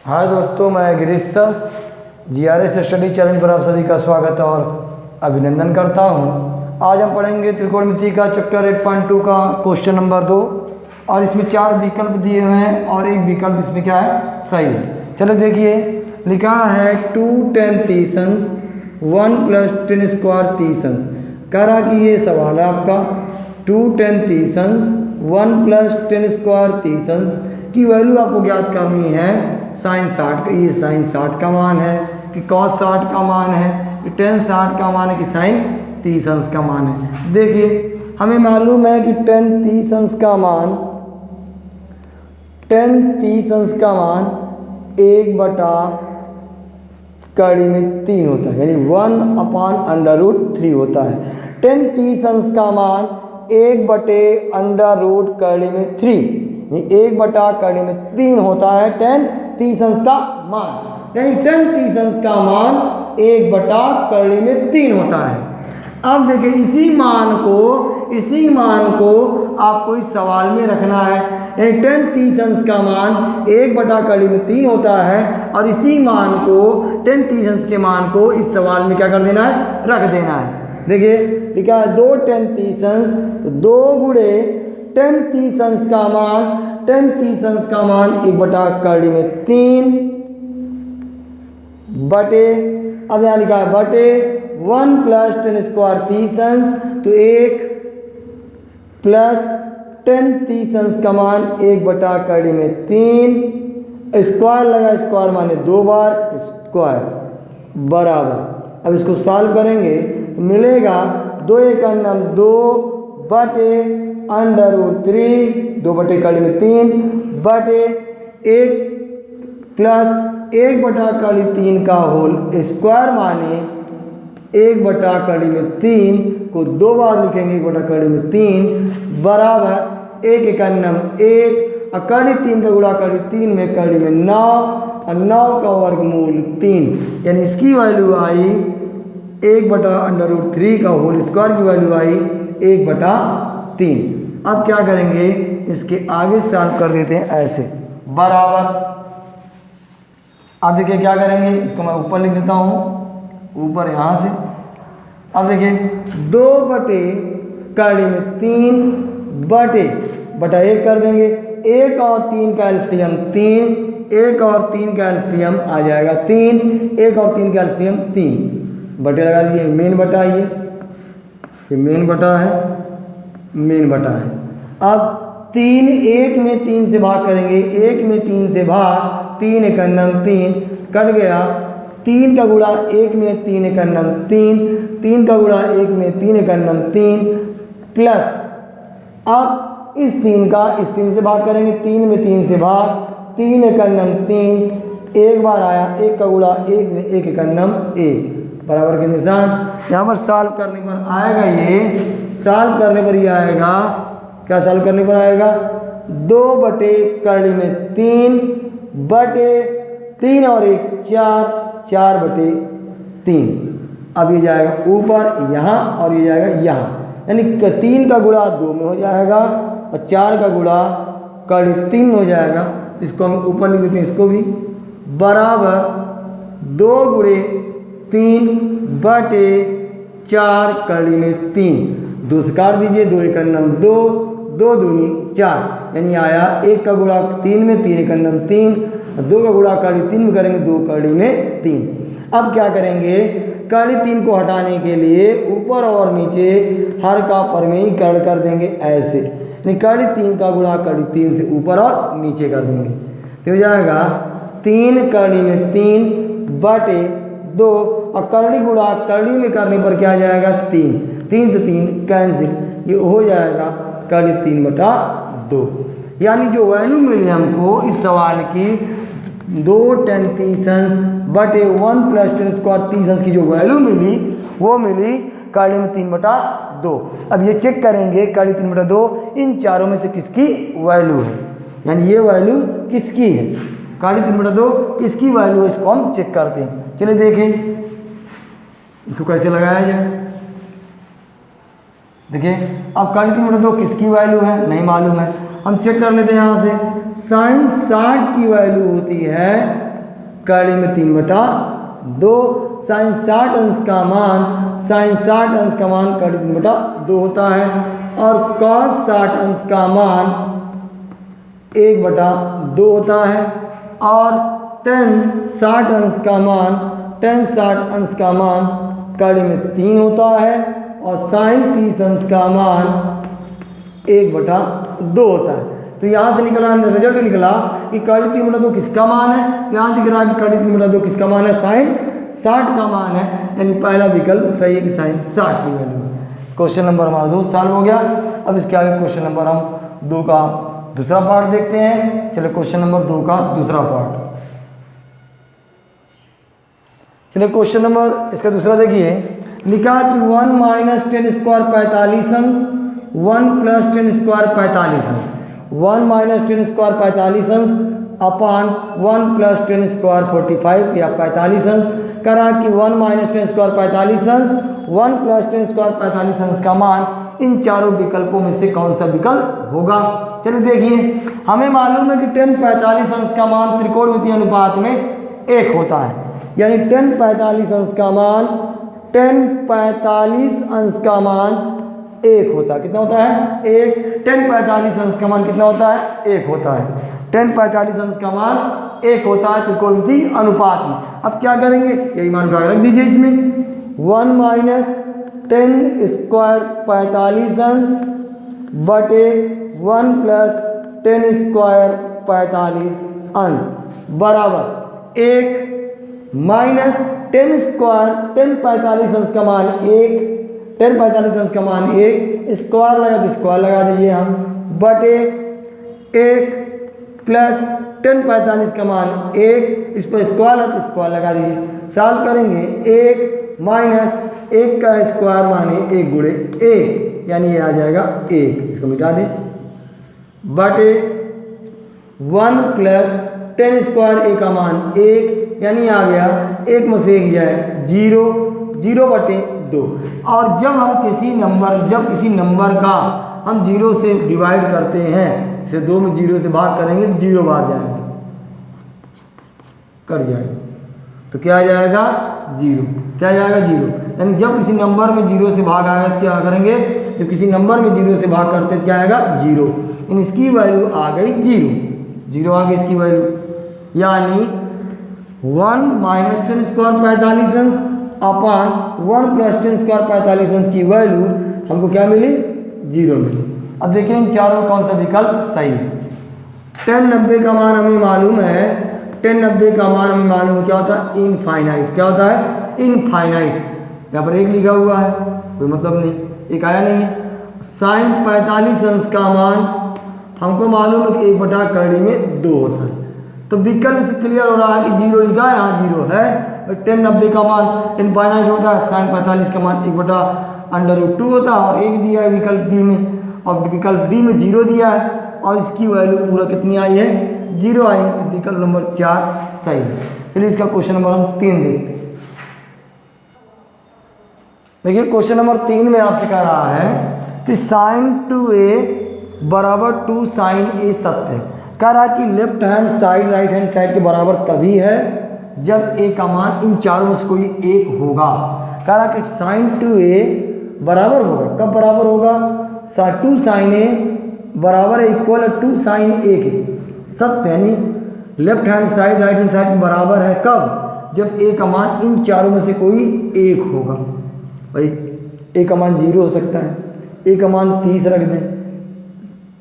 हाय दोस्तों, मैं Girish sir GRS study channel पर आप सभी का स्वागत और अभिनंदन करता हूं। आज हम पढ़ेंगे त्रिकोणमिति का चैप्टर 8.2 का क्वेश्चन नंबर 2 और इसमें 4 विकल्प दिए हुए हैं और एक विकल्प इसमें क्या है, सही है। चलो देखिए, लिखा है 2 tan तीसंस 1 + tan स्क्वायर तीसंस। कह रहा कि ये सवाल है आपका 2 tan तीसंस 1 + tan स्क्वायर तीसंस की वैल्यू आपको ज्ञात करनी है। sin 60 का, ये sin 60 का मान है कि cos 60 का मान है कि tan 60 का मान है कि sin तीसंस का मान है। देखिए, हमें मालूम है कि tan तीसंस का मान 1/3 होता है, यानी 1/√3 होता है। tan तीसंस का मान 1/√3 1/3 होता है tan तीसंस का मान, यानी tan तीसंस का मान 1/3 होता है। अब देखिए, इसी मान को आपको इस सवाल में रखना है। यानी tan तीसंस का मान 1/3 होता है और इसी मान को, tan तीसंस के मान को इस सवाल में क्या कर देना है, रख देना है। देखिए लिखा है 2 tan तीसंस, तो 2 गुणे tan तीसंस का मान 1/3 बटे, अब यहाँ लिखा है बटे 1 + tan स्क्वायर तीसंस, तो 1 + tan तीसंस का मान 1/3 स्क्वायर लगा, स्क्वायर माने 2 बार स्क्वायर बराबर। अब इसको सॉल्व करेंगे तो मिलेगा 2 × 2 बटे √3 2/3 बटे 1 + 1/3 का होल स्क्वायर माने 1/3 को 2 बार लिखेंगे 1/3 बराबर 1 × 1 और 3 का गुणा 3 में 9 और 9 का वर्गमूल 3, यानी इसकी वैल्यू आई 1/√3 का होल स्क्वायर की वैल्यू आई 1/3। अब क्या करेंगे, इसके आगे सॉल्व कर देते हैं ऐसे बराबर। अब देखिए क्या करेंगे, इसको मैं ऊपर लिख देता हूँ, ऊपर यहाँ से। अब देखिए 2/3 बटा 1 कर देंगे, 1 और 3 का एलसीएम 3, 1 और 3 का एलसीएम आ जाएगा 3, 1 और 3 का एलसीएम 3 बटे लगा दिए। मेन बटा, ये मेन बटा है। अब 3 1 में 3 से भाग करेंगे, 1 में 3 से भाग, 3 × 3 कट गया, 3 का गुणा 1 में 3 × 3, 3 का गुणा 1 में 3 × 3 प्लस, अब इस 3 से भाग करेंगे, 3 में 3 से भाग, 3 × 3 एक बार आया, 1 का गुणा 1 में 1 × 1 बराबर के निशान। यहाँ पर सॉल्व करने पर आएगा, सॉल्व करने पर ये आएगा, क्या सॉल्व करने पर आएगा, 2/3 बटे 3 और 1 4, 4/3। अब ये जाएगा ऊपर यहाँ और ये जाएगा यहाँ, यानी 3 का गुणा 2 में हो जाएगा और 4 का गुणा 3 हो जाएगा। इसको हम ऊपर लिख देते हैं, इसको भी बराबर 2 × 3 बटे 4 3। 2 से काट दीजिए, 2 × 2, 2 दूनी 4, यानी आया 1 का गुणा 3 में 3 × 3, 2 का गुणा 3 में करेंगे 2 में 3। अब क्या करेंगे, 3 को हटाने के लिए ऊपर और नीचे हर का परमेयीकरण कर देंगे ऐसे, यानी 3 का गुणा 3 से ऊपर और नीचे कर देंगे, तो हो जाएगा 3 में 3 बटे 2 और गुणा में करने पर क्या आ जाएगा 3, 3 से 3 कैंसिल, ये हो जाएगा 3/2। यानी जो वैल्यू मिली हमको इस सवाल की 2 tan तीसंस बटे 1 + tan स्क्वायर तीसंस की जो वैल्यू मिली वो मिली 3/2। अब ये चेक करेंगे 3/2 इन चारों में से किसकी वैल्यू है, यानी ये वैल्यू किसकी है, 3/2 किसकी वैल्यू है, इसको हम चेक करते हैं। चलिए देखें इसको कैसे लगाया जाए। देखिए अब 3/2 किसकी वैल्यू है, नहीं मालूम है, हम चेक कर लेते हैं यहाँ से। sin 60 की वैल्यू होती है कड़ी में 3/2, साइन 60 अंश का मान कड़ी 3/2 होता है, और कॉस 60 अंश का मान 1/2 होता है, और tan 60 अंश का मान कड़ी में 3 होता है, और साइन 30 अंश का मान 1/2 होता है। तो यहाँ से निकला रिजल्ट निकला कि कड़ी 3/2 किसका मान है। यहाँ दिख रहा है कि कड़ी 3/2 किसका मान है, साइन 60 का मान है, यानी पहला विकल्प सही है कि साइन 60 की वैल्यू है। क्वेश्चन नंबर हमारा 2 सॉल्व हो गया। अब इसके आगे क्वेश्चन नंबर हम 2 का दूसरा पार्ट देखते हैं। चलिए क्वेश्चन नंबर 2 का दूसरा पार्ट। चलिए क्वेश्चन नंबर इसका दूसरा देखिए, लिखा कि 1 माइनस 10 स्क्वायर 45 अंश, 1 प्लस 10 स्क्वायर 45 अंश, 1 माइनस 10 स्क्वायर 45 अंश अपान 1 प्लस 10 स्क्वायर 45 या 45 अंश। करा कि 1 माइनस 10 स्क्वायर 45 अंश, 1 प्लस 10 स्क्वायर 45 अंश का मान इन चारों विकल्पों में से कौन सा विकल्प होगा। चलिए देखिए, हमें मालूम है कि 10 45 अंश का मान त्रिकोणमितीय अनुपात में 1 होता है, यानी 10 45 अंश का मान 10 45 अंश का मान 1 होता है। कितना होता है, 1। 10 45 अंश का मान कितना होता है, 1 होता है। 10 45 अंश का मान 1 होता है त्रिकोणमितीय अनुपात में। अब क्या करेंगे, यही मान उठा रख दीजिए इसमें, 1 माइनस 10 स्क्वायर 45 अंश बटे 1 प्लस 10 स्क्वायर 45 अंश बराबर 1 माइनस 10 स्क्वायर 10 45 अंश का मान 1, 10 45 अंश का मान 1, स्क्वायर लगा तो स्क्वायर लगा दीजिए हम, बटे 1 प्लस 10 45 का मान 1, इस पर स्क्वायर है तो स्क्वायर लगा दीजिए। सॉल्व करेंगे 1 माइनस 1 का स्क्वायर माने 1 गुणे 1, यानी ये आ जाएगा 1, इसको मिटा दें, बटे 1 प्लस 10 स्क्वायर 1 का मान 1, यानी आ गया 1 में से 1 जाए 0, 0/2। और जब किसी नंबर का हम 0 से डिवाइड करते हैं, इसे 2 में 0 से भाग करेंगे तो 0 बाहर जाएंगे, कट जाएगा, तो क्या आ जाएगा 0, क्या आ जाएगा 0। यानी जब किसी नंबर में 0 से भाग आएगा क्या करेंगे, जब किसी नंबर में 0 से भाग करते हैं क्या आएगा 0, यानी इसकी वैल्यू आ गई 0 आ गई इसकी वैल्यू। यानी 1 माइनस 10 स्क्वायर 45 अंश अपान 1 प्लस 10 स्क्वायर 45 अंश की वैल्यू हमको क्या मिली, 0 मिली। अब देखिए इन चारों में कौन सा विकल्प सही है। 10 90 का मान हमें मालूम है, 10 90 का मान हमें मालूम है क्या होता है, इनफाइनाइट। क्या होता है, इनफाइनाइट। यहाँ पर 1 लिखा हुआ है, कोई मतलब नहीं, 1 आया नहीं है। साइन 45 अंश का मान हमको मालूम है कि 1/कड़ी में 2 होता है, तो विकल्प से क्लियर हो रहा है कि 0 लिखा है, यहाँ 0 है। 10 90 का मान इनफाइनाइट होता है, साइन 45 का मान 1/√2 होता है, और 1 दिया है विकल्प बी में, और विकल्प डी में 0 दिया है, और इसकी वैल्यू पूरा कितनी आई है, 0 आई है। विकल्प नंबर 4 सही है। चलिए इसका क्वेश्चन नंबर हम 3 देखते हैं। देखिए क्वेश्चन नंबर 3 में आपसे कह रहा है कि साइन 2a बराबर 2 साइन a सत्य है। कह रहा है कि left hand side right hand side के बराबर तभी है जब a का मान इन चारों में से कोई एक होगा। कह रहा कि साइन 2a बराबर होगा, कब बराबर होगा, 2 साइन a बराबर इक्वल 2 साइन a के सत्य, यानी left hand side right hand side में बराबर है कब, जब a का मान इन चारों में से कोई एक होगा। भाई a का मान 0 हो सकता है, a का मान 30 रख दें,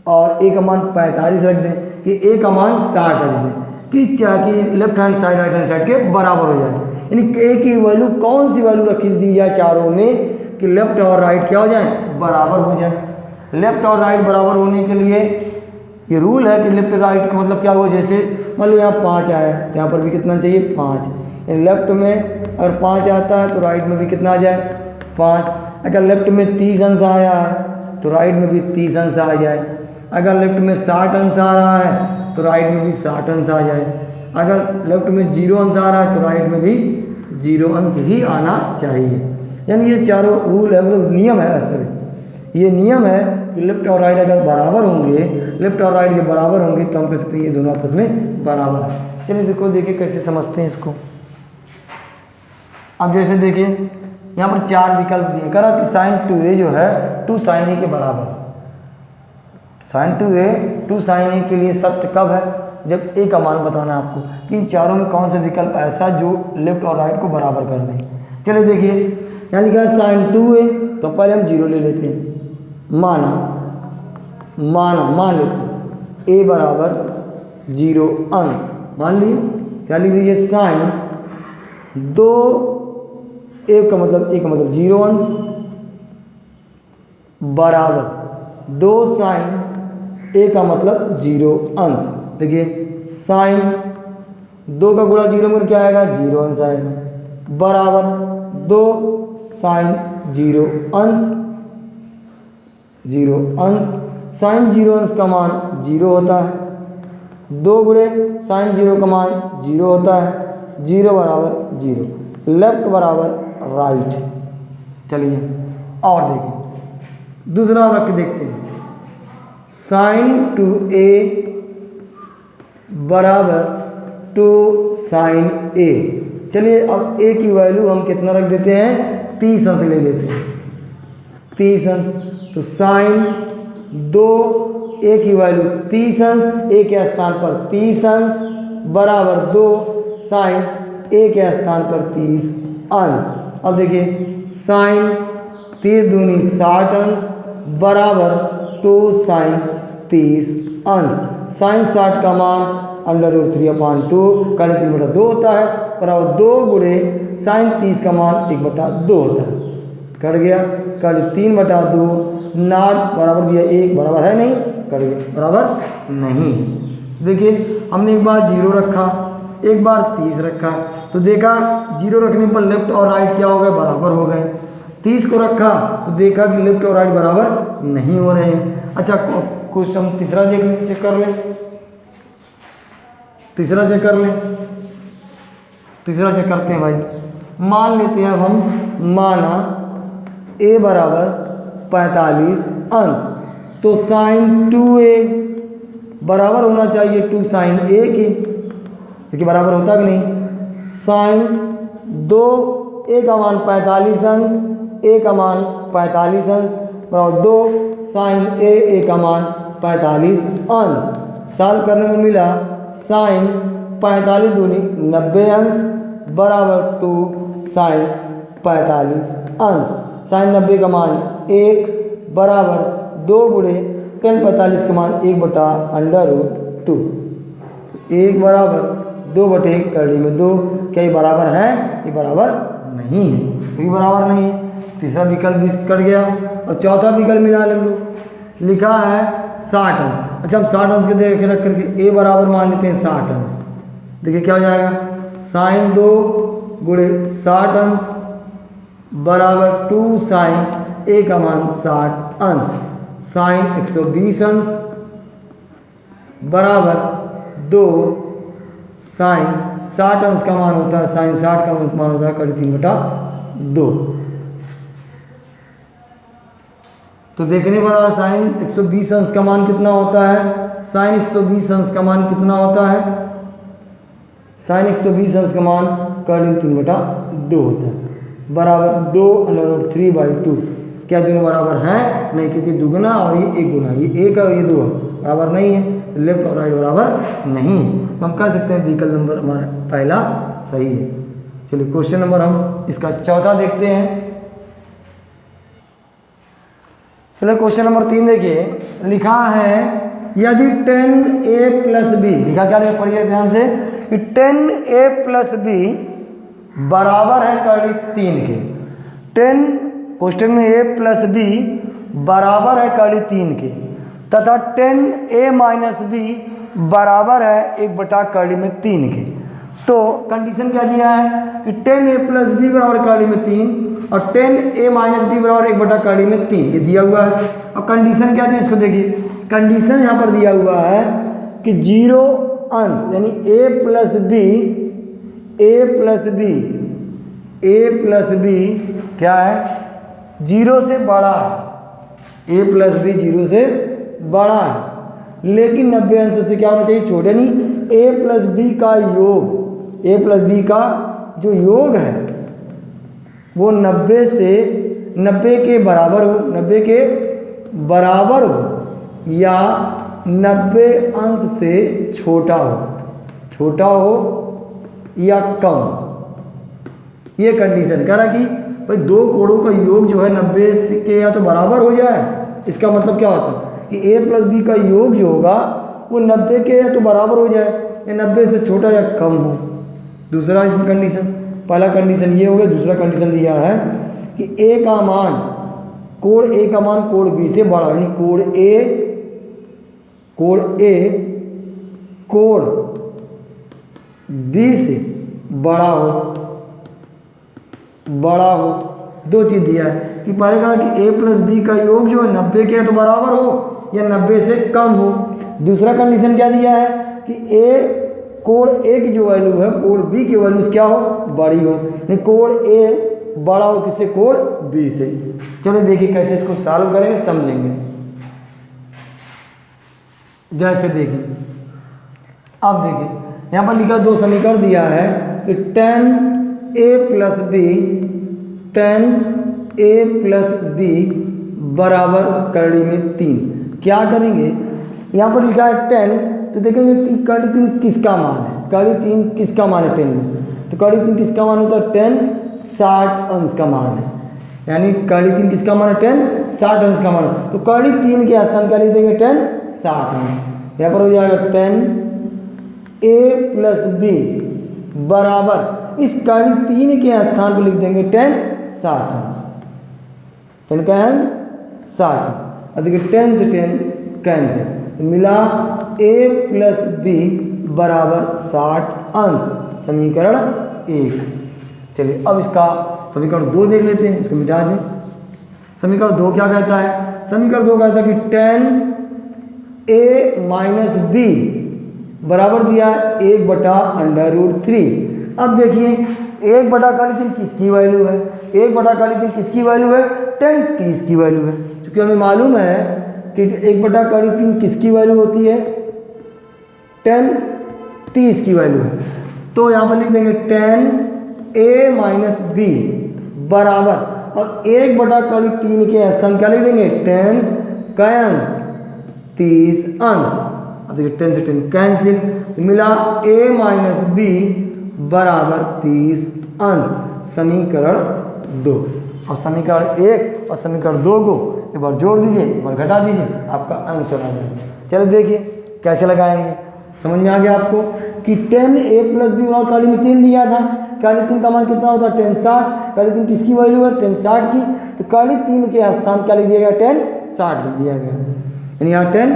और a का मान 45 रख दें, कि a का मान 60 रख दें, कि क्या कि left hand side right hand side के बराबर हो जाए। यानी a की वैल्यू कौन सी वैल्यू रखी दी जाए चारों में कि लेफ्ट और राइट क्या हो जाए, बराबर हो जाए। लेफ्ट और राइट बराबर होने के लिए ये रूल है कि लेफ्ट राइट का मतलब क्या हुआ, जैसे मान लो यहाँ 5 आया, यहाँ पर भी कितना चाहिए 5। लेफ्ट में अगर 5 आता है तो राइट में भी कितना आ जाए 5। अगर लेफ्ट में 30 अंश आया है तो राइट में भी 30 अंश आ जाए। अगर लेफ्ट में 60 अंश आ रहा है तो राइट में भी 60 अंश आ जाए। अगर लेफ्ट में 0 अंश आ रहा है तो राइट में भी 0 अंश ही आना चाहिए। यानी ये चारों रूल है, मतलब नियम है, सॉरी ये नियम है कि लेफ्ट और राइट अगर बराबर होंगे, लेफ्ट और राइट के बराबर होंगे तो हम कह सकते हैं ये दोनों आपस में बराबर है। चलिए देखो, देखिए कैसे समझते हैं इसको। अब जैसे देखिए यहाँ पर 4 विकल्प दिए, कह रहा कि साइन 2a जो है 2 साइन ए के बराबर। साइन 2a 2 साइन ए के लिए सत्य कब है? जब ए का मान बताना है आपको कि इन चारों में कौन सा विकल्प ऐसा जो लेफ्ट और राइट को बराबर कर दे। चलिए देखिए यहाँ लिखा है साइन 2a, तो पहले हम 0 ले लेते हैं। मान लेते ए बराबर 0 अंश मान लिए। क्या लिख दीजिए? साइन 2 ए का मतलब 0 अंश बराबर 2 साइन ए का मतलब 0 अंश। देखिए साइन 2 का गुणा 0 में क्या आएगा? 0 अंश आएगा बराबर 2 साइन 0 अंश। साइन 0 अंश का मान 0 होता है। 2 गुणे साइन 0 का मान 0 होता है। 0 बराबर 0, लेफ्ट बराबर राइट। चलिए और देखिए दूसरा रख के देखते हैं। साइन 2a बराबर 2 साइन a। चलिए अब a की वैल्यू हम कितना रख देते हैं? 30 अंश ले लेते हैं। 30 अंश, तो साइन 2 a की वैल्यू 30 अंश, a के स्थान पर 30 अंश बराबर 2 साइन a के स्थान पर 30 अंश। अब देखिए साइन 30 दूनी 60 अंश बराबर 2 साइन 30 अंश। साइन 60 का मान √3/2 का 3/2 होता है, बराबर 2 गुणे साइन 30 का मान 1/2 होता है। कट गया, कट 3/2 नॉट बराबर दिया 1 बराबर है नहीं, कट गया बराबर नहीं। देखिए हमने एक बार 0 रखा, एक बार 30 रखा, तो देखा 0 रखने पर लेफ्ट और राइट क्या हो गए? बराबर हो गए। 30 को रखा तो देखा कि लेफ्ट और राइट बराबर नहीं हो रहे हैं। अच्छा क्वेश्चन तीसरा चेक कर लें। तीसरा चेक करते हैं भाई। मान लेते हैं अब हम, माना a बराबर 45 अंश, तो साइन 2a बराबर होना चाहिए 2 साइन a के। देखिए बराबर होता कि नहीं? साइन 2 a का मान 45 अंश, a का मान 45 अंश बराबर 2 साइन a का मान 45 अंश। सॉल्व करने में मिला साइन 45 दूनी 90 अंश बराबर 2 साइन 45 अंश। साइन 90 का मान 1 बराबर 2 गुणे tan 45 का मान 1/√2। 1 बराबर 2/√2। क्या ये बराबर है? ये बराबर नहीं है, ये बराबर नहीं है। तीसरा विकल्प भी कट गया। और चौथा विकल्प मिला हम लोग, लिखा है 60 अंश। अच्छा हम 60 अंश के देख रख करके a बराबर मान लेते हैं 60 अंश। देखिए क्या हो जाएगा? साइन 2 गुणे 60 अंश बराबर 2 साइन a का मान 60 अंश। साइन 120 अंश बराबर 2 साइन 60 अंश का मान होता है, साइन 60 का मान होता है 3/2। तो देखने पर साइन 120 अंश का मान कितना होता है? साइन 120 अंश का मान कितना होता है? साइन 120 अंश का मान 3/2 होता है बराबर 2√3/2। क्या दोनों बराबर हैं? नहीं, क्योंकि दुगुना और ये 1 गुना, ये 1 और ये 2 बराबर नहीं है, लेफ्ट और राइट बराबर नहीं है। तो हम कह सकते हैं विकल्प नंबर हमारा पहला सही है। चलिए क्वेश्चन नंबर हम इसका चौथा देखते हैं। चलिए क्वेश्चन नंबर 3 देखिए, लिखा है यदि 10a + b, लिखा क्या है पढ़िए ध्यान से, कि 10a + b बराबर है 3 के। 10 क्वेश्चन में a + b बराबर है 3 के, तथा 10a - b बराबर है 1/3 के। तो कंडीशन क्या दिया है कि 10a + b बराबर 3 और 10a - b बराबर 1/3 ये दिया हुआ है। और कंडीशन क्या दी इसको देखिए, कंडीशन यहाँ पर दिया हुआ है कि 0 अंश यानी a + b क्या है? 0 से बड़ा है। ए प्लस बी 0 से बड़ा है, लेकिन 90 अंश से क्या होना चाहिए, छोटे नहीं। ए प्लस बी का योग, ए प्लस बी का जो योग है वो 90 से 90 के बराबर हो, 90 के बराबर हो या 90 अंश से छोटा हो, छोटा हो या कम। ये कंडीशन कह रहा कि भाई दो कोणों का योग जो है 90 के या तो बराबर हो जाए। इसका मतलब क्या होता है कि ए प्लस बी का योग जो होगा वो 90 के या तो बराबर हो जाए या 90 से छोटा या कम हो। दूसरा इसमें कंडीशन, पहला कंडीशन ये हो गया। दूसरा कंडीशन दिया है कि ए का मान, कोण ए का मान कोण बी से बड़ा, यानी कोण ए कोण बी से बड़ा हो। दो चीज़ दिया है कि पहले कहा कि ए प्लस बी का योग जो है 90 के तो बराबर हो या 90 से कम हो। दूसरा कंडीशन क्या दिया है कि ए कोण ए की जो वैल्यू है कोण बी की वैल्यू क्या हो, बड़ी हो, यानी कोण ए बड़ा हो किससे, कोण बी से। चलो देखिए कैसे इसको सॉल्व करेंगे, समझेंगे। जैसे देखिए, अब देखिए यहाँ पर लिखा दो समीकरण दिया है कि tan a प्लस बी बराबर करड़ी में 3। क्या करेंगे, यहाँ पर लिखा है 10, तो देखेंगे कि करड़ी 3 किसका मान है, करड़ी 3 किसका मान है 10 में, तो करड़ी 3 किसका मान होता है 10 60 अंश का मान है, यानी करड़ी 3 किसका मान है 10 60 अंश का मान है। तो करड़ी 3 के स्थान क्या लिख देंगे 10 60 अंश। यहाँ पर हो जाएगा 10 a प्लस बी बराबर, इस करड़ी 3 के स्थान पर लिख देंगे 10 60 अंश, 10 का है 60। अब देखिए 10 से 10 कैंसिल, तो मिला a प्लस बी बराबर 60 अंश, समीकरण 1। चलिए अब इसका समीकरण 2 देख लेते हैं, इसको मिटा दें। समीकरण 2 क्या कहता है, समीकरण 2 कहता है कि 10a माइनस बी बराबर दिया 1/√3। अब देखिए 1/√3 किसकी वैल्यू है, 1/√3 किसकी वैल्यू है, 10 30 की वैल्यू है। क्योंकि हमें मालूम है कि 1/√3 किसकी वैल्यू होती है, 10 30 की वैल्यू है। तो यहाँ पर लिख देंगे 10a माइनस बी बराबर, और 1/√3 के स्थान क्या लिख देंगे 10 का अंश 30 अंश। अब देखिए 10 से 10 कैंसिल, तो मिला a माइनस बी बराबर 30 अंश, समीकरण 2। अब समीकरण 1 और समीकरण 2 को एक बार जोड़ दीजिए, एक बार घटा दीजिए, आपका आंसर आ जाएगा। चलो देखिए कैसे लगाएंगे, समझ में आ गया आपको कि 10a प्लस बी बराबर करड़ी में 3 दिया था, करड़ी 3 का मान कितना होता है 10 60, करड़ी 3 किसकी वैल्यू है 10 60 की, तो करड़ी 3 के स्थान क्या लिख दिया गया 10 60 लिख दिया गया, यानी यहाँ 10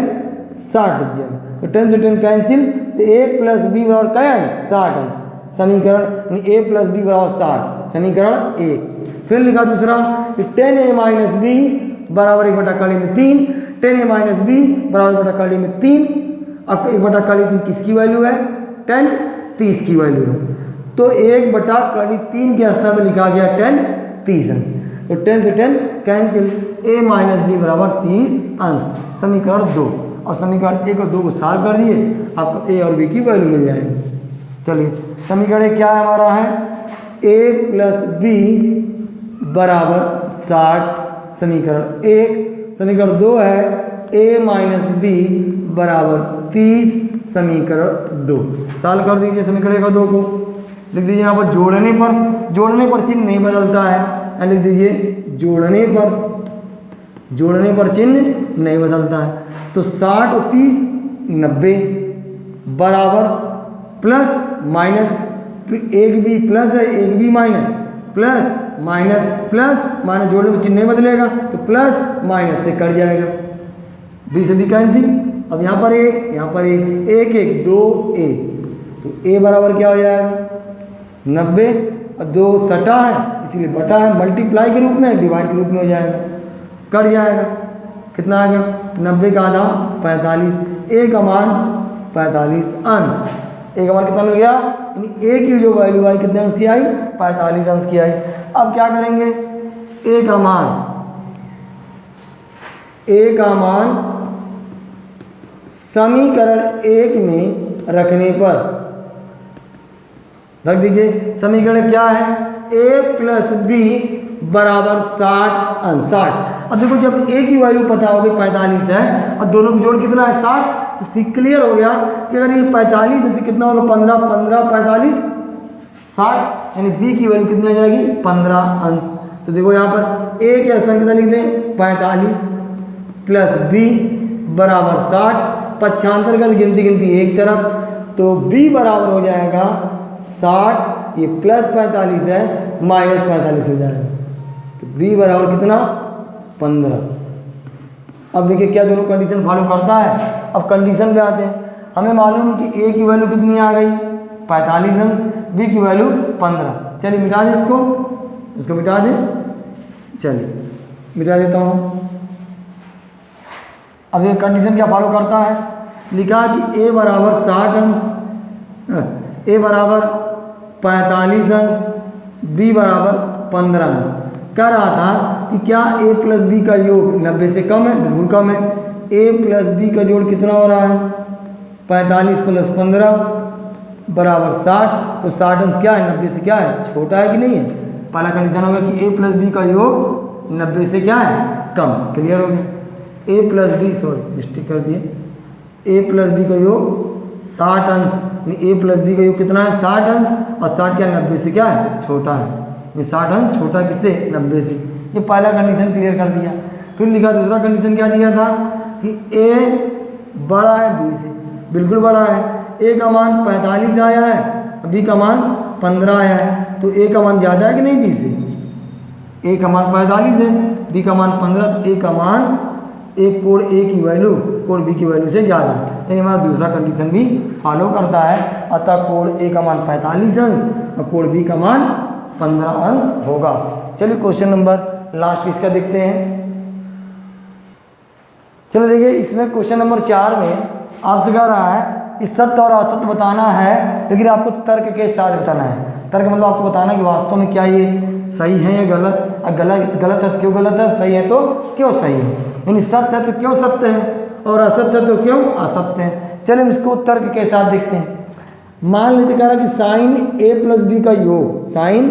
60 लिख दिया गया। तो 10 से 10 कैंसिल, तो a प्लस बी बराबर क्या है 60 अंश, समीकरण a प्लस बी बराबर 60, समीकरण 1। फिर लिखा दूसरा कि 10a माइनस बी बराबर 1/√3 में 3, 10a माइनस बी बराबर 1/√3 में 3। अब 1/√3 किसकी वैल्यू है 10 30 की वैल्यू है, तो 1/√3 के स्थान में लिखा गया 10 30 अंश। तो 10 से 10 कैंसिल, a माइनस बी बराबर 30 अंश, समीकरण 2। और समीकरण 1 और 2 को सॉल्व कर दिए, आपको a और b की वैल्यू मिल जाएगी। चलिए समीकरण 1 क्या है हमारा है a प्लस बी बराबर 60, समीकरण 1। समीकरण 2 है a माइनस बी बराबर 30, समीकरण 2। सॉल्व कर दीजिए समीकरण 1 और 2 को, लिख दीजिए यहाँ पर जोड़ने पर चिन्ह नहीं बदलता है, लिख दीजिए जोड़ने पर चिन्ह नहीं बदलता है। तो 60 और 30 90 बराबर प्लस माइनस, एक भी प्लस है एक भी minus, plus minus plus minus, जोड़ने में चिन्ह नहीं बदलेगा तो प्लस माइनस से कट जाएगा, बी से बी कैंसिल। अब यहाँ पर एक 2 a, तो a बराबर क्या हो जाएगा 90, और 2 सटा है इसीलिए बटा है, मल्टीप्लाई के रूप में डिवाइड के रूप में हो जाएगा, कट जाएगा। कितना आ गया 90 का आधा 45, a का मान 45 अंश, a का मान कितना मिल गया, यानी a की जो वैल्यू आई कितने अंश की आई 45 अंश की आई। अब क्या करेंगे a का मान ए का मान समीकरण 1 में रखने पर रख दीजिए। समीकरण क्या है? a प्लस बी बराबर 60 अंश 60। अब देखो जब a की वैल्यू पता होगी 45 है और दोनों का जोड़ कितना है 60, तो क्लियर हो गया कि अगर ये 45 है तो कितना होगा 15 15 45 60, यानी b की वैल्यू कितनी आ जाएगी 15 अंश। तो देखो यहाँ पर a के स्थान कितना लिख दें 45 प्लस b बराबर 60, पक्षांतर कर गिनती एक तरफ, तो b बराबर हो जाएगा 60, ये प्लस 45 है माइनस 45 हो जाएगा, तो b बराबर कितना 15। अब देखिए क्या दोनों कंडीशन फॉलो करता है। अब कंडीशन पे आते हैं। हमें मालूम है कि a की वैल्यू कितनी आ गई 45 अंश, b की वैल्यू 15। चलिए मिटा दें इसको मिटा दें। चलिए मिटा देता हूँ। अब ये कंडीशन क्या फॉलो करता है, लिखा कि a बराबर 60 अंश, a बराबर 45 अंश, b बराबर 15 अंश। कह रहा था कि क्या a प्लस बी का योग 90 से कम है? बिल्कुल कम है। a प्लस बी का जोड़ कितना हो रहा है 45 प्लस 15 बराबर 60, तो 60 अंश क्या है 90 से क्या है छोटा है कि नहीं है? पहला कंडीशन होगा कि a प्लस बी का योग 90 से क्या है कम। क्लियर हो गया। a plus b, sorry mistake कर दिए, a प्लस बी का योग 60 अंश, a प्लस बी का योग कितना है 60 अंश, और 60 क्या 90 से क्या है छोटा है, ये 60 अंश छोटा किससे 90 से। ये पहला कंडीशन क्लियर कर दिया। फिर लिखा दूसरा कंडीशन क्या दिया था कि a बड़ा है b से, बिल्कुल बड़ा है। a का मान 45 आया है, b का मान 15 आया है, तो a का मान ज़्यादा है कि नहीं b से? a का मान 45 है, b का मान 15, a का मान एक कोण a की वैल्यू कोण b की वैल्यू से ज़्यादा है, यानी हमारा दूसरा कंडीशन भी फॉलो करता है। अतः कोण a का मान 45 अंश और कोण b का मान 15 अंश होगा। चलिए क्वेश्चन नंबर लास्ट इसका देखते हैं। चलो देखिए, इसमें क्वेश्चन नंबर 4 में आपसे कह रहा है कि सत्य और असत्य बताना है, लेकिन आपको तर्क के साथ बताना है। तर्क मतलब आपको बताना है कि वास्तव में क्या ये सही है या गलत, गलत है तो क्यों गलत है, सही है तो क्यों सही है, यानी सत्य है तो क्यों सत्य है और असत्य है तो क्यों असत्य है। चलिए हम इसको तर्क के साथ देखते हैं। मान लेते कह रहा कि साइन a प्लस बी का योग, साइन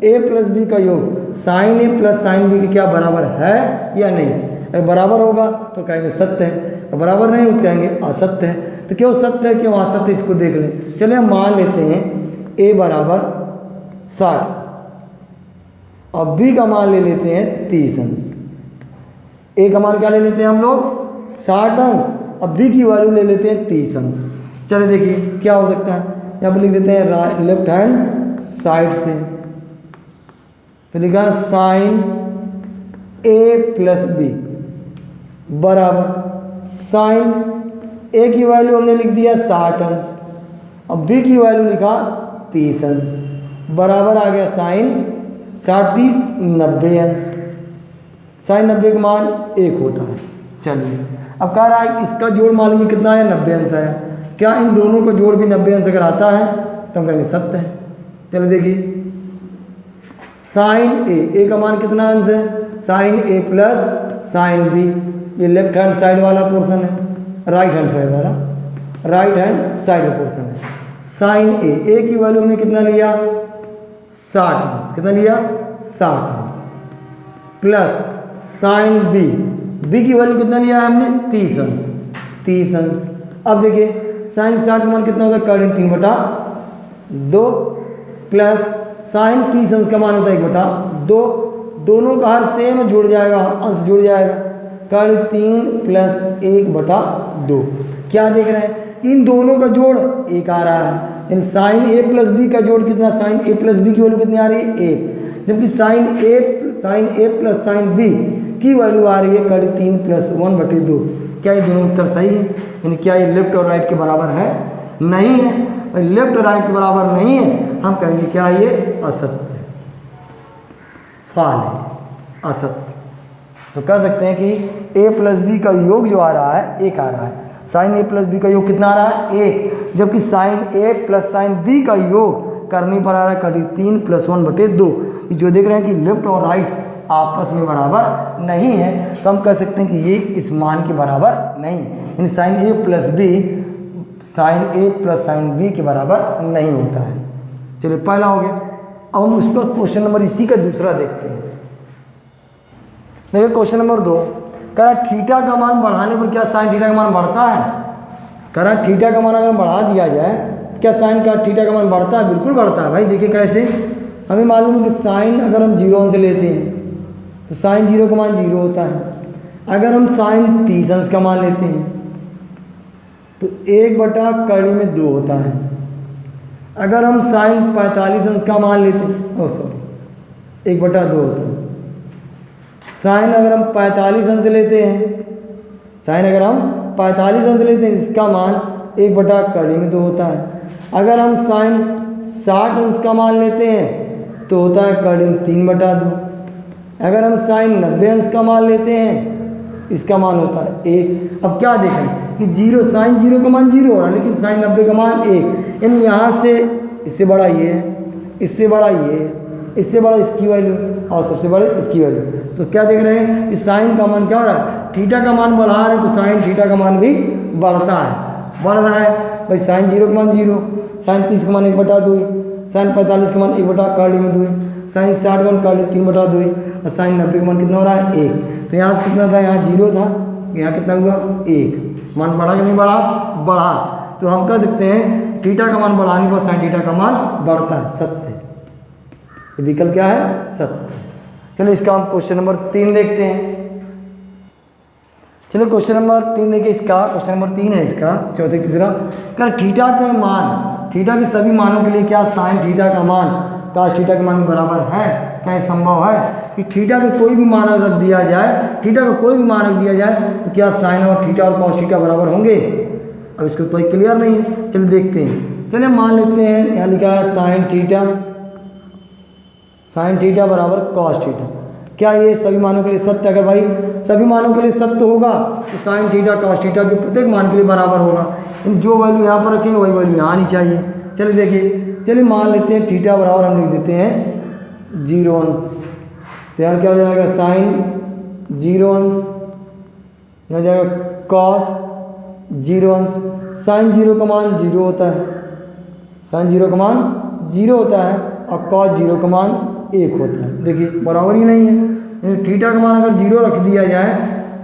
a प्लस बी का योग sine a plus sine b के क्या बराबर है या नहीं। अगर बराबर होगा तो कहेंगे सत्य है, और बराबर नहीं तो कहेंगे असत्य है। तो क्यों सत्य है क्यों असत्य इसको देख लें। चलिए हम मान लेते हैं a बराबर 60 और b का मान ले लेते हैं 30 अंश। a का मान क्या ले लेते हैं हम लोग 60 अंश और b की वैल्यू ले लेते हैं 30 अंश। चलिए देखिए क्या हो सकता है, यहाँ पर लिख देते हैं लेफ्ट हैंड साइड से, तो लिखा साइन a प्लस बी बराबर साइन a की वैल्यू हमने लिख दिया 60 अंश और b की वैल्यू लिखा 30 अंश बराबर आ गया साइन 60 30 90 अंश। साइन 90 का मान 1 होता है। चलिए अब कह रहा है इसका जोड़ मान लीजिए कितना है 90 अंश आया। क्या इन दोनों का जोड़ भी 90 अंश अगर आता है तो हम कहेंगे सत्य है। चलिए देखिए साइन a का मान कितना अंश है sine a plus sine b, ये लेफ्ट हैंड साइड वाला पोर्शन है, राइट हैंड साइड वाला राइट हैंड साइड पोर्शन है। साइन a की वैल्यू हमने कितना लिया 60 अंश, कितना लिया 60 अंश प्लस साइन b की वैल्यू कितना लिया है हमने 30 अंश 30 अंश। अब देखिए साइन 60 का मान कितना होता है कर्ण 3/2 प्लस साइन 30 अंश का मान होता है 1/2, दोनों का हर सेम जुड़ जाएगा, अंश जुड़ जाएगा, कर्ण 3 प्लस 1/2। क्या देख रहे हैं इन दोनों का जोड़ 1 आ रहा है, इन साइन a प्लस बी का जोड़ कितना साइन a प्लस बी की वैल्यू कितनी आ रही है 1, जबकि sine a plus sine b की वैल्यू आ रही है कर्ण 3 प्लस 1/2। क्या ये दोनों उत्तर सही है, यानी क्या ये लेफ्ट और राइट के बराबर है नहीं है, लेफ्ट और राइट के बराबर नहीं है हम कहेंगे क्या ये असत्य है, फाल है असत्य। तो कह सकते हैं कि a प्लस बी का योग जो आ रहा है 1 आ रहा है, साइन a प्लस बी का योग कितना आ रहा है 1, जबकि sine a plus sine b का योग करने पर आ रहा है कर्ण 3 प्लस 1/2। जो देख रहे हैं कि लेफ्ट और राइट आपस में बराबर नहीं है, तो हम कह सकते हैं कि ये इस मान के बराबर नहीं, यानी साइन ए प्लस बी साइन ए प्लस साइन बी के बराबर नहीं होता है। चलिए पहला हो गया। अब हम उस पर क्वेश्चन नंबर इसी का दूसरा देखते हैं। देखिए क्वेश्चन नंबर 2, कह रहा थीटा का मान बढ़ाने पर क्या साइन थीटा का मान बढ़ता है। कह रहा थीटा का मान अगर बढ़ा दिया जाए क्या साइन का थीटा का मान बढ़ता है, बिल्कुल बढ़ता है भाई। देखिए कैसे, हमें मालूम है कि साइन अगर हम 0 अंश लेते हैं तो साइन 0 का मान 0 होता है। अगर हम साइन 30 अंश का मान लेते हैं तो 1/2 होता है। अगर हम साइन 45 अंश का मान लेते हैं, 1/2 होता है। साइन अगर हम 45 अंश लेते हैं, साइन अगर हम 45 अंश लेते हैं इसका मान 1/2 होता है। अगर हम साइन 60 अंश का मान लेते हैं तो होता है 3/2। अगर हम साइन 90 अंश का मान लेते हैं इसका मान होता है 1। अब क्या देखें कि 0 साइन 0 का मान 0 हो रहा है, लेकिन साइन 90 का मान 1, यानी यहाँ से इससे बड़ा ये है, इससे बड़ा ये है, इससे बड़ा इसकी वैल्यू और सबसे बड़े इसकी वैल्यू। तो क्या देख रहे हैं कि साइन का मान क्या हो रहा है, थीटा का मान बढ़ा रहे हैं तो साइन थीटा का मान भी बढ़ता है, बढ़ रहा है भाई। साइन 0 का मान 0, साइन 30 का मान 1/2, साइन 45 का मान 1/2, साइन 60 का मान 3/2 और साइन 90 का मान कितना हो रहा है 1। तो यहाँ से कितना था, यहाँ 0 था, यहाँ कितना हुआ 1। मान बढ़ा कि नहीं बढ़ा, बढ़ा। तो हम कह सकते हैं थीटा का मान बढ़ाने पर साइन थीटा का मान बढ़ता है, सत्य। ये विकल्प क्या है, सत्य। चलो इसका हम क्वेश्चन नंबर 3 देखते हैं। चलो क्वेश्चन नंबर 3 देखिए इसका, क्वेश्चन नंबर 3 है इसका, चौथे तीसरा। कर थीटा के मान, थीटा के सभी मानों के लिए क्या साइन थीटा का मान cos थीटा के मान के बराबर है। क्या ये संभव है कि थीटा का कोई भी मान रख दिया जाए, थीटा का कोई भी मान रख दिया जाए तो क्या साइन और थीटा और cos थीटा बराबर होंगे। अब इसको कोई क्लियर नहीं है, चलिए देखते हैं। चलिए मान लेते हैं, यहाँ लिखा है साइन थीटा बराबर cos थीटा। क्या ये सभी मानों के लिए सत्य। अगर भाई सभी मानों के लिए सत्य होगा तो साइन थीटा cos थीटा के प्रत्येक मान के लिए बराबर होगा। जो वैल्यू यहाँ पर रखेंगे वही वैल्यू यहाँ आनी चाहिए। चलिए देखिए, चलिए मान लेते हैं थीटा बराबर हम लिख देते हैं 0 अंश। तो यहाँ क्या हो जाएगा साइन 0 अंश, यहाँ हो जाएगा cos 0 अंश। साइन 0 का मान 0 होता है, साइन 0 का मान 0 होता है और cos 0 का मान 1 होता है। देखिए बराबर ही नहीं है। थीटा का मान अगर 0 रख दिया जाए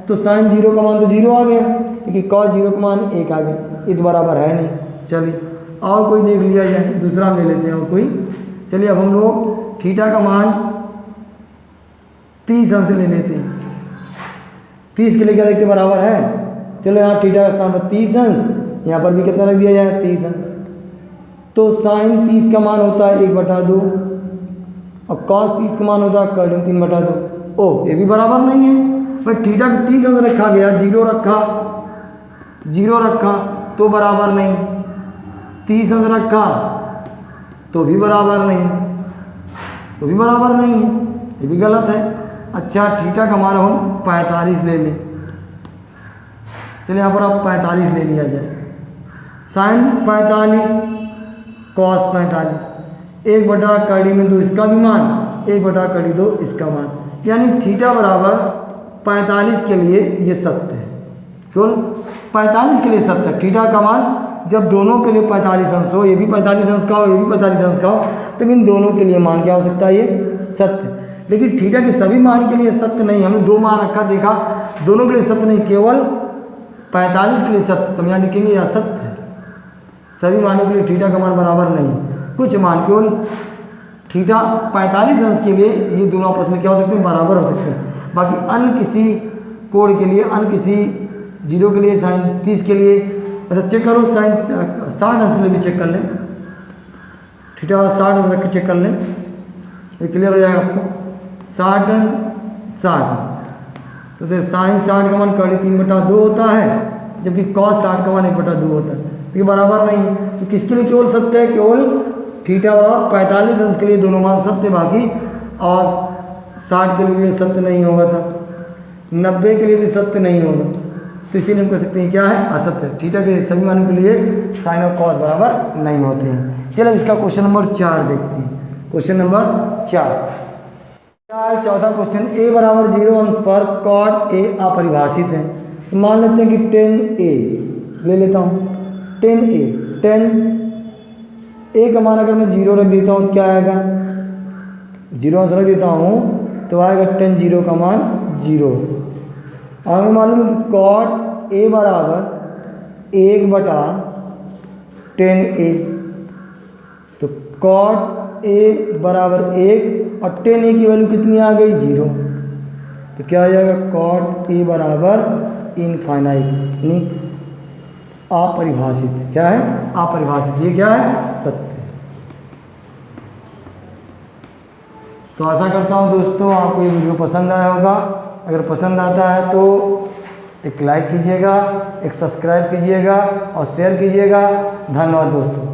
तो साइन 0 का मान तो 0 आ गया, लेकिन cos 0 का मान 1 आ गया। ये तो बराबर है नहीं। चलिए और कोई देख लिया जाए, दूसरा हम ले लेते हैं और कोई। चलिए अब हम लोग थीटा का मान 30 अंश ले लेते हैं। 30 के लिए क्या देखते बराबर है। चलो यहाँ थीटा का स्थान पर 30 अंश, यहाँ पर भी कितना रख दिया जाए 30 अंश। तो साइन 30 का मान होता है 1/2 और cos 30 का मान होता है 3/2। ओ ये भी बराबर नहीं है भाई। थीटा का 30 अंश रखा गया, 0 रखा तो बराबर नहीं, 30 अंश रखा तो भी बराबर नहीं, तो भी बराबर नहीं है, ये भी गलत है। अच्छा थीटा का मान हम 45 ले लें। चलिए यहाँ पर आप 45 ले लिया जाए। साइन 45 cos 45, 1/2 इसका भी मान, 1/2 इसका मान, यानी थीटा बराबर 45 के लिए ये सत्य है। केवल 45 के लिए सत्य है। थीटा का मान जब दोनों के लिए 45 अंश हो, ये भी 45 अंश का हो, ये भी 45 अंश का हो, तो इन दोनों के लिए मान क्या हो सकता है, ये सत्य। लेकिन थीटा के सभी मान के लिए सत्य नहीं। हमने 2 मान रखा, देखा दोनों के लिए सत्य नहीं, केवल 45 के लिए सत्य। तो हम यहाँ लिखेंगे यह सत्य है। सभी मानों के लिए थीटा का मान बराबर नहीं। कुछ मान केवल थीटा 45 अंश के लिए ये दोनों आपस में क्या हो सकते हैं, बराबर हो सकते हैं। बाकी अन्य किसी कोण के लिए, अन्य किसी 0 के लिए, साइन 30 के लिए, अच्छा चेक करो साइन 60 अंश के लिए भी चेक कर लें। थीटा 60 अंश रख के चेक कर लें, ये क्लियर हो जाएगा आपको। 60 तो साइन 60 का मान 3/2 होता है, जबकि cos 60 का मान 1/2 होता है। तो ये बराबर नहीं है। तो किसके लिए केवल सत्य है, केवल थीटा बराबर 45 अंश के लिए दोनों मान सत्य, बाकी और 60 के लिए भी सत्य नहीं होगा था, 90 के लिए भी सत्य नहीं होगा। तो इसीलिए हम कह सकते हैं क्या है, असत्य। थीटा के सभी मानों के लिए साइन और cos बराबर नहीं होते हैं। चलो इसका क्वेश्चन नंबर 4 देखते हैं। क्वेश्चन नंबर 4, चौथा क्वेश्चन, ए बराबर 0 अंश पर कॉट ए अपरिभाषित है। तो मान लेते हैं कि 10a ले लेता हूँ, 10a 10a का मान अगर मैं 0 रख देता हूँ तो क्या आएगा, 0 अंश रख देता हूँ तो आएगा 10 0 का मान 0। और हमें मालूम है कि कॉट ए बराबर 1/10a, तो कॉट ए बराबर 1 और 10a की वैल्यू कितनी आ गई 0, तो क्या आ जाएगा कॉट ए बराबर इनफाइनाइट, यानी अपरिभाषित। क्या है, अपरिभाषित। ये क्या है, सत्य। तो आशा करता हूँ दोस्तों आपको ये वीडियो पसंद आया होगा। अगर पसंद आता है तो एक लाइक कीजिएगा, एक सब्सक्राइब कीजिएगा और शेयर कीजिएगा। धन्यवाद दोस्तों।